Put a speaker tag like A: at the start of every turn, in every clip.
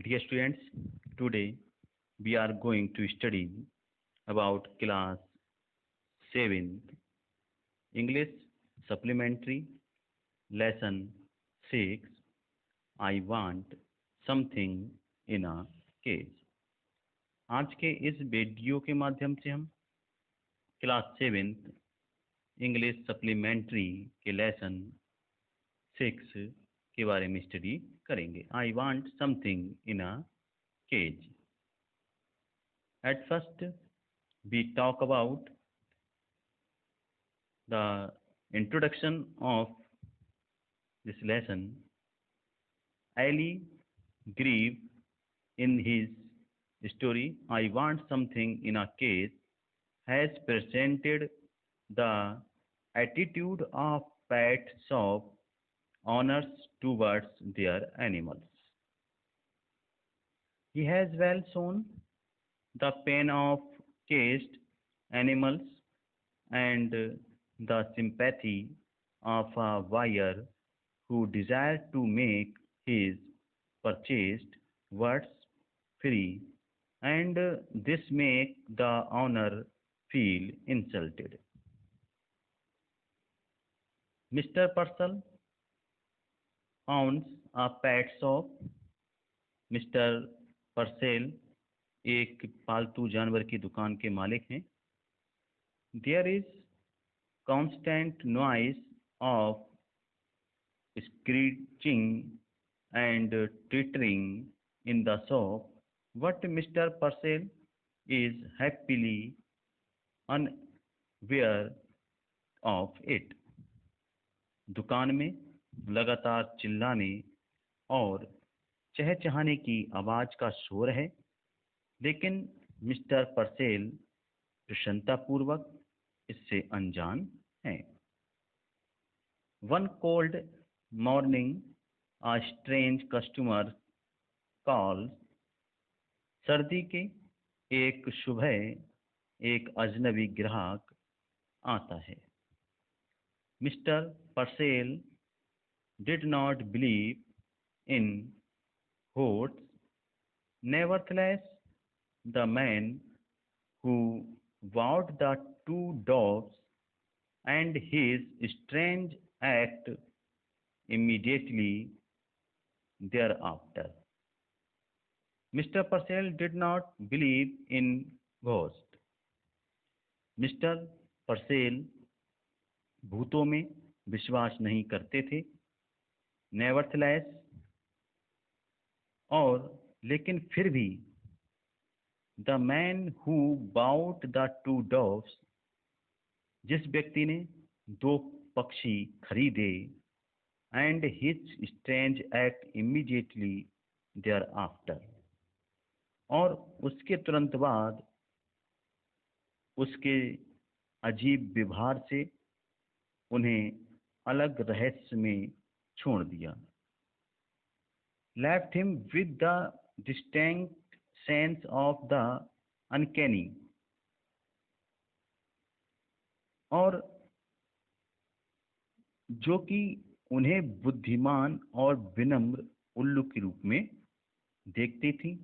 A: Dear students, today we are going to study about class 7th English supplementary lesson 6. I want something in a cage. आज के इस video के माध्यम से हम क्लास 7th इंग्लिश सप्लीमेंट्री के lesson 6 के बारे में स्टडी करेंगे. I want something in a cage. At first, we talk about the introduction of this lesson. Ali Grieve, in his story I Want Something in a Cage, has presented the attitude of pet shop owners towards their animals. He has well shown the pain of caged animals and the sympathy of a buyer who desires to make his purchased words free, and this make the owner feel insulted. Mr. Purcell owns a pet shop. Mister Purcell एक पालतू जानवर की दुकान के मालिक हैं. There is constant noise of screeching and tittering in the shop, but Mr. Purcell is happily unaware of it. दुकान में लगातार चिल्लाने और चहचहाने की आवाज का शोर है, लेकिन मिस्टर परसेल प्रसन्नतापूर्वक इससे अनजान हैं. One cold morning, a strange customer calls. सर्दी के एक सुबह एक अजनबी ग्राहक आता है. Mister Purcell did not believe in hosts. Nevertheless, the man who bought the two doves and his strange act immediately thereafter. Mr. Purcell did not believe in ghosts. Mr. Purcell भूतों में विश्वास नहीं करते थे. Nevertheless, और लेकिन फिर भी, the man who bought the two doves, जिस व्यक्ति ने दो पक्षी खरीदे, and his strange act immediately thereafter, और उसके तुरंत बाद उसके अजीब व्यवहार से उन्हें अलग रहस्य में छोड़ दिया. Left him with the distinct sense of the uncanny, और जो कि उन्हें बुद्धिमान और विनम्र उल्लू के रूप में देखती थी.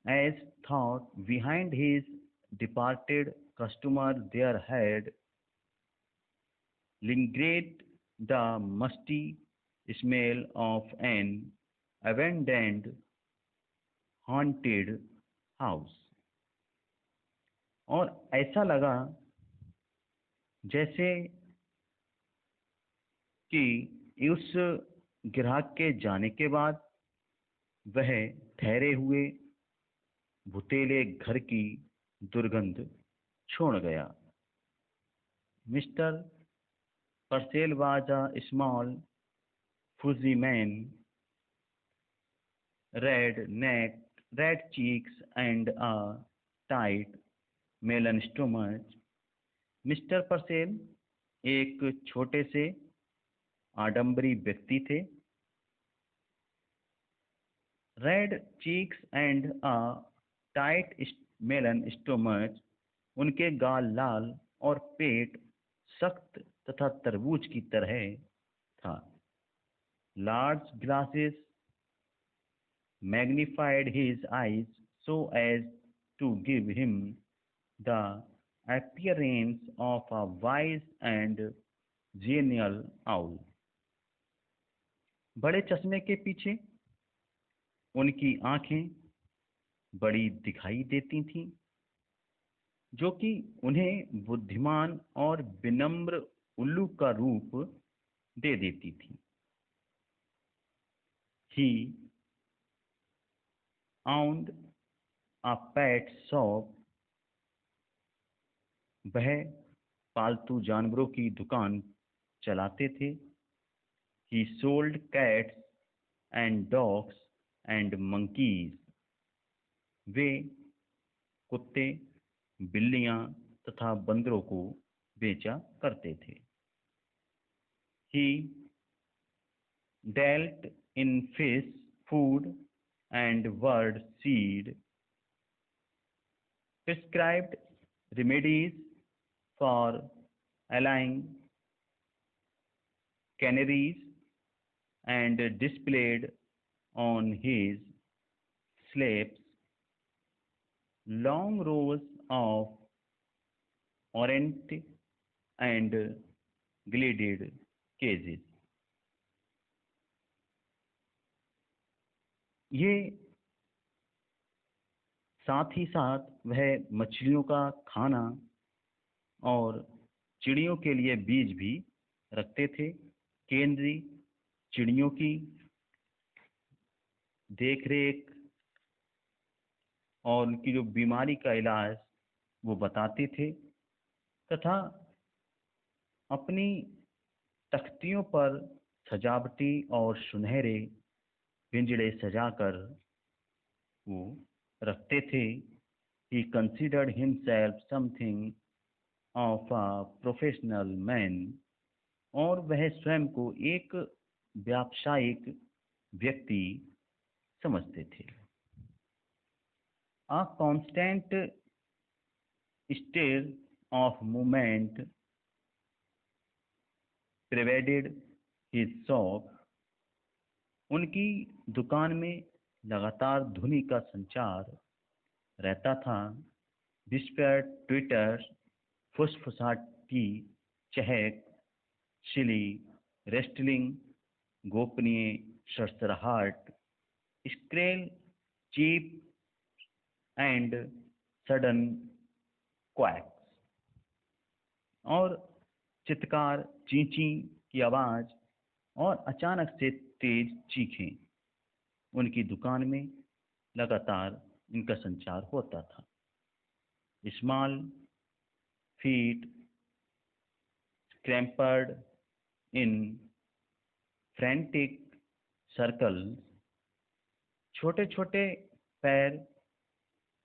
A: As thought behind his departed customer there had lingered the musty smell of an abandoned haunted house. और ऐसा लगा जैसे कि उस ग्राहक के जाने के बाद वह ठहरे हुए भुतेले घर की दुर्गंध छोड़ गया. Mister Purcell was a small fuzzy man, red neck, red cheeks and a tight melon stomach. Mister Purcell एक छोटे से आडंबरी व्यक्ति थे. Red cheeks and a tight melon stomach, उनके गाल लाल और पेट सख्त तथा तरबूज की तरह था. Large glasses magnified his eyes so as to give him the appearance of a wise and genial owl. बड़े चश्मे के पीछे उनकी आंखें बड़ी दिखाई देती थीं, जो कि उन्हें बुद्धिमान और विनम्र उल्लू का रूप दे देती थी। He owned a pet shop. वह पालतू जानवरों की दुकान चलाते थे। He sold cats and dogs and monkeys. वे कुत्ते, बिल्लियां तथा बंदरों को बेचा करते थे। He dealt in fish, food and bird seed, prescribed remedies for allaying canaries, and displayed on his slates long rows of ornate and gilded cages. ये साथ ही साथ वह मछलियों का खाना और चिड़ियों के लिए बीज भी रखते थे। केंद्री चिड़ियों की देखरेख और उनकी जो बीमारी का इलाज वो बताते थे, तथा अपनी तख्तियों पर सजावटी और सुनहरे पिंजड़े सजाकर वो रखते थे। He considered himself something of a professional man, और वह स्वयं को एक व्यावसायिक व्यक्ति समझते थे। A constant state of movement pervaded his shop. उनकी दुकान में लगातार ध्वनि का संचार रहता था। विस्पर, ट्विटर, फुसफुसाती, चहक, शिली, रेस्टलिंग, गोपनीय सरसराहट, स्क्रेल, चीप एंड सडन क्वैक्स, और चित्कार, चींची की आवाज और अचानक से तेज चीखें। उनकी दुकान में लगातार इनका संचार होता था। Small feet scampered in frantic circles. छोटे छोटे पैर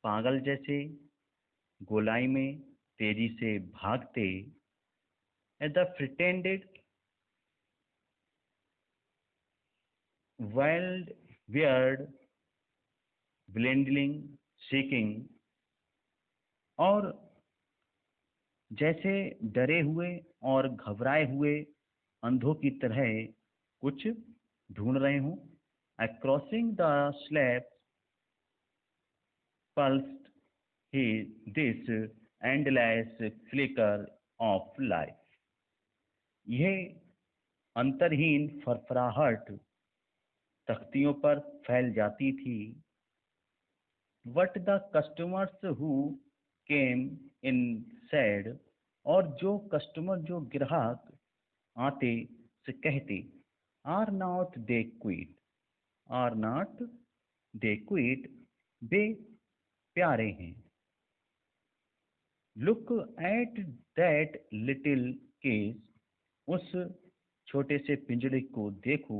A: पागल जैसे गोलाई में तेजी से भागते। At the pretended wild, weird, blending, seeking, और जैसे डरे हुए और घबराए हुए अंधों की तरह कुछ ढूंढ रहे हों। Crossing the slabs pulsed this endless flicker of life. यह अंतरहीन फरफराहट तख्तियों पर फैल जाती थी। What the customers who came in said, और जो कस्टमर, जो ग्राहक आते से कहते, are not they quit, are not they quit, वे प्यारे हैं। Look at that little cage, उस छोटे से पिंजड़े को देखो।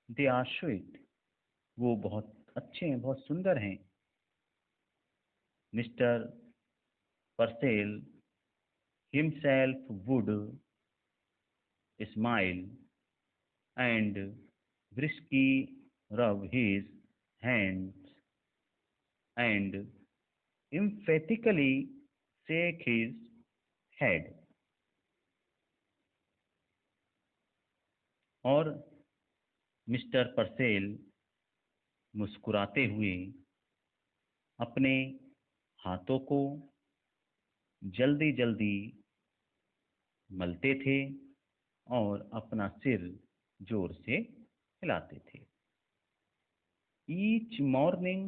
A: They are sweet, वो बहुत अच्छे हैं, बहुत सुंदर हैं। Mister Purcell himself would smile and briskly rub his hands and emphatically shake his head. और मिस्टर परसेल मुस्कुराते हुए अपने हाथों को जल्दी जल्दी मलते थे और अपना सिर जोर से हिलाते थे। Each morning,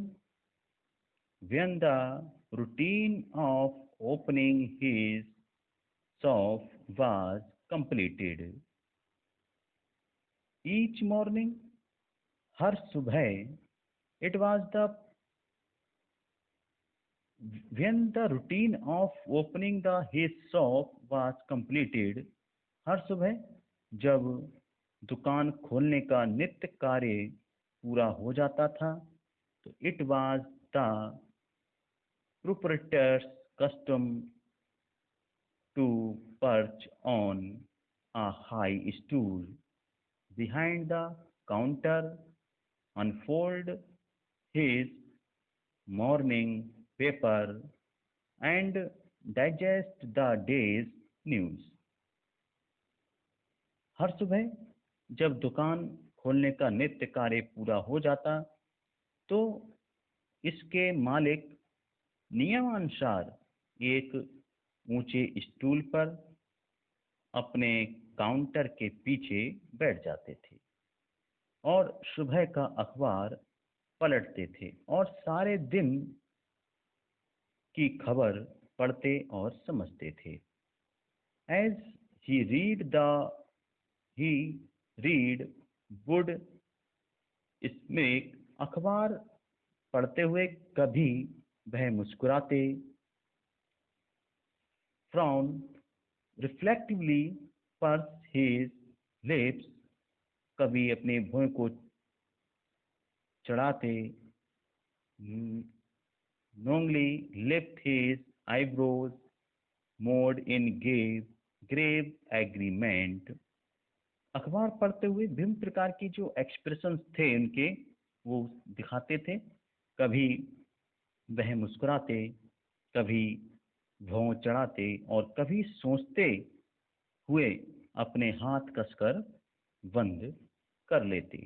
A: when the routine of opening his shop was completed, each morning, हर सुबह, it was the when the routine of opening the his shop was completed, हर सुबह जब दुकान खोलने का नित्य कार्य पूरा हो जाता था, तो it was the proprietor's custom to perch on a high stool behind the counter, unfold his morning paper, and digest the day's news. हर सुबह जब दुकान खोलने का नित्य कार्य पूरा हो जाता, तो इसके मालिक नियमानुसार एक ऊंचे स्टूल पर अपने काउंटर के पीछे बैठ जाते थे और सुबह का अखबार पलटते थे और सारे दिन की खबर पढ़ते और समझते थे। As he read would smack, अखबार पढ़ते हुए कभी वह मुस्कुराते, frown reflectively purse his lips, कभी अपने भौं को चढ़ाते, knowingly lift his eyebrows nod in grave agreement. अखबार पढ़ते हुए विभिन्न प्रकार की जो एक्सप्रेशंस थे उनके, वो दिखाते थे। कभी वह मुस्कुराते, कभी भौं चढ़ाते और कभी सोचते हुए अपने हाथ कसकर बंद कर लेते।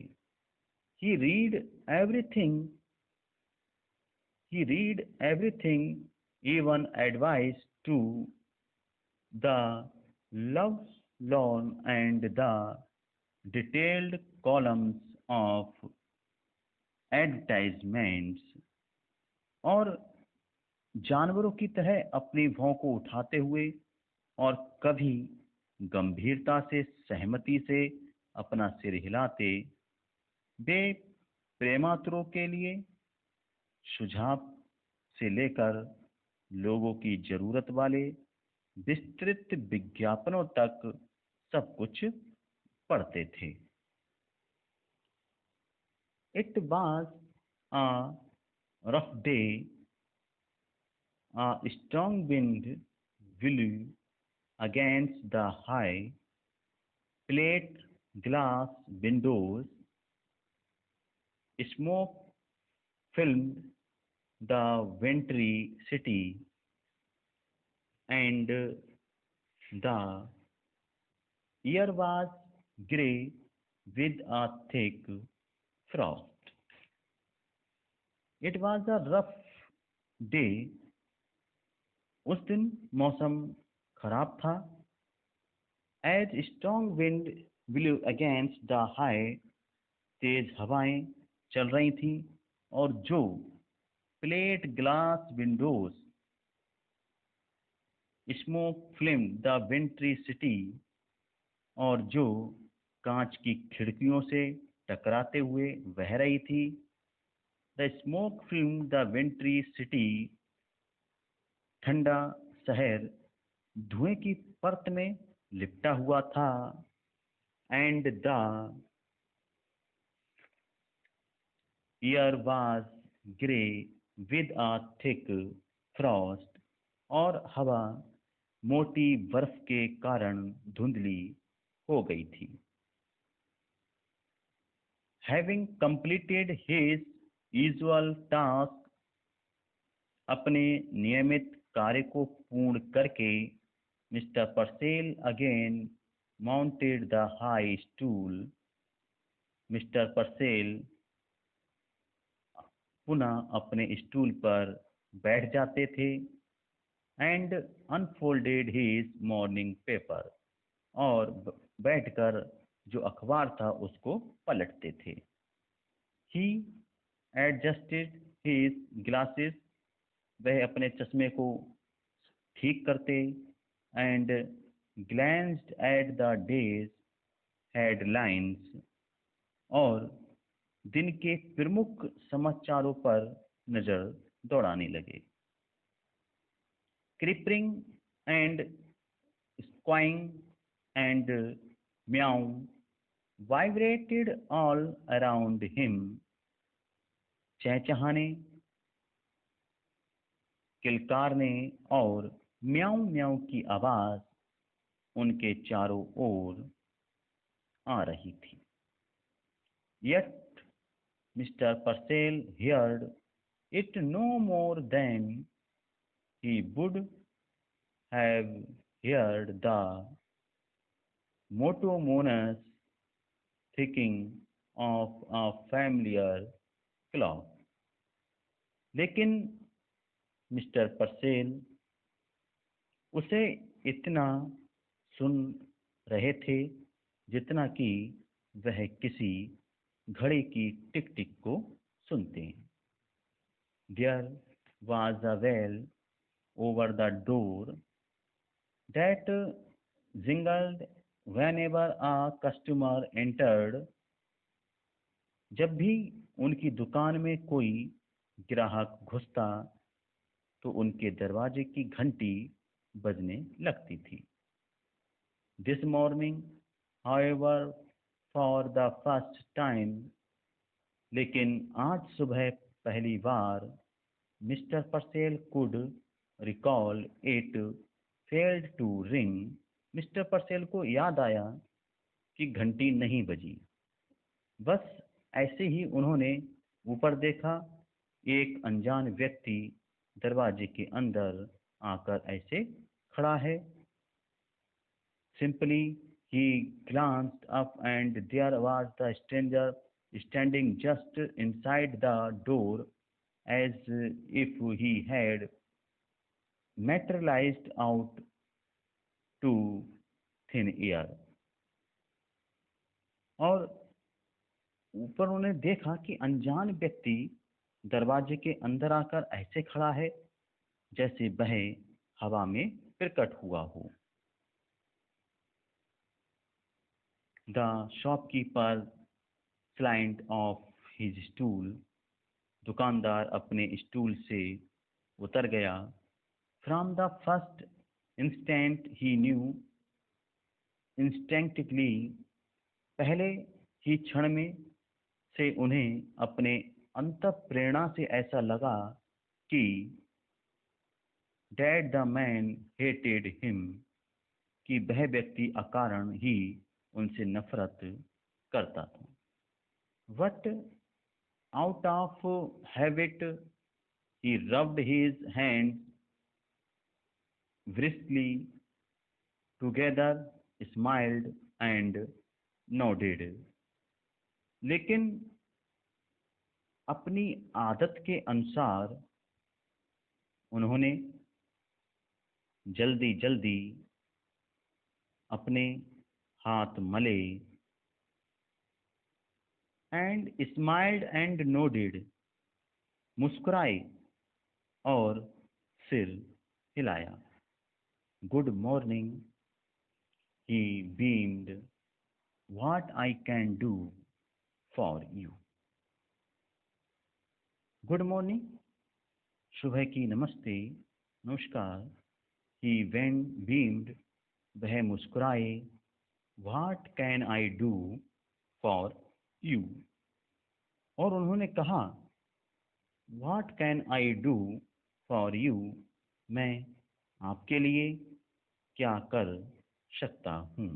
A: He read everything. He read everything, even advice to the love loan and the detailed columns of advertisements, और जानवरों की तरह अपनी भौं को उठाते हुए और कभी गंभीरता से सहमति से अपना सिर हिलाते, वे प्रेमातुरों के लिए सुझाव से लेकर लोगों की जरूरत वाले विस्तृत विज्ञापनों तक सब कुछ पढ़ते थे। It was a rough day. A strong wind blew against the high plate glass windows. Smoke filled the wintry city, and the air was grey with a thick frost. It was a rough day. उस दिन मौसम खराब था। As strong wind blew against the high, तेज हवाएं चल रही थी और जो plate glass Windows, smoke film the विंट्री city, और जो कांच की खिड़कियों से टकराते हुए बह रही थी, the smoke film the विंट्री city, ठंडा शहर धुएं की परत में लिपटा हुआ था। And the air was grey with a thick Frost, और हवा मोटी बर्फ के कारण धुंधली हो गई थी। Having completed his usual task, अपने नियमित कार्य को पूर्ण करके mister Purcell again mounted the high stool. Mister Purcell पुनः अपने स्टूल पर बैठ जाते थे and unfolded his morning paper, और बैठकर जो अखबार था उसको पलटते थे। ही एडजस्टेड हिज ग्लासेस, वह अपने चश्मे को ठीक करते and glanced at the day's headlines, और दिन के प्रमुख समाचारों पर नजर दौड़ाने लगे। Chirping and squawking and meow vibrated all around him, चहचहाने, किलकारने और म्याऊ म्याऊ की आवाज उनके चारों ओर आ रही थी। Yet Mr. Purcell heard it no more than he would have heard the monotonous ticking of a familiar clock. लेकिन मिस्टर परसेल उसे इतना सुन रहे थे जितना कि वह किसी घड़ी की टिक टिक को सुनते हैं। There was a bell over the door that jingled whenever a customer entered. जब भी उनकी दुकान में कोई ग्राहक घुसता तो उनके दरवाजे की घंटी बजने लगती थी। This morning, however, for the first time, लेकिन आज सुबह पहली बार, mister Purcell could recall it failed to ring. Mister Purcell को याद आया कि घंटी नहीं बजी। बस ऐसे ही उन्होंने ऊपर देखा, एक अनजान व्यक्ति दरवाजे के अंदर आकर ऐसे खड़ा है। Simply he glanced up and there was the stranger standing just inside the door as if he had materialized out to thin air. और ऊपर उन्हें देखा कि अनजान व्यक्ति दरवाजे के अंदर आकर ऐसे खड़ा है जैसे वह हवा में प्रकट हुआ हो। The shopkeeper climbed off his stool. दुकानदार अपने स्टूल से उतर गया। From the first instant he knew instinctively, पहले ही क्षण में से उन्हें अपने अंतःप्रेरणा से ऐसा लगा कि that the man hated him, कि वह व्यक्ति अकारण ही उनसे नफरत करता था। But out of habit he rubbed his hands briskly together, smiled and nodded. लेकिन अपनी आदत के अनुसार उन्होंने जल्दी जल्दी अपने हाथ मले एंड स्माइल्ड एंड नोडेड, मुस्कुराए और सिर हिलाया। Good morning, he beamed, what I can do for you. Good morning, सुबह की नमस्ते, नमस्कार। ही वेन बीम्ड, वह मुस्कुराए। What can I do for you, और उन्होंने कहा what can I do for you, मैं आपके लिए क्या कर सकता हूँ।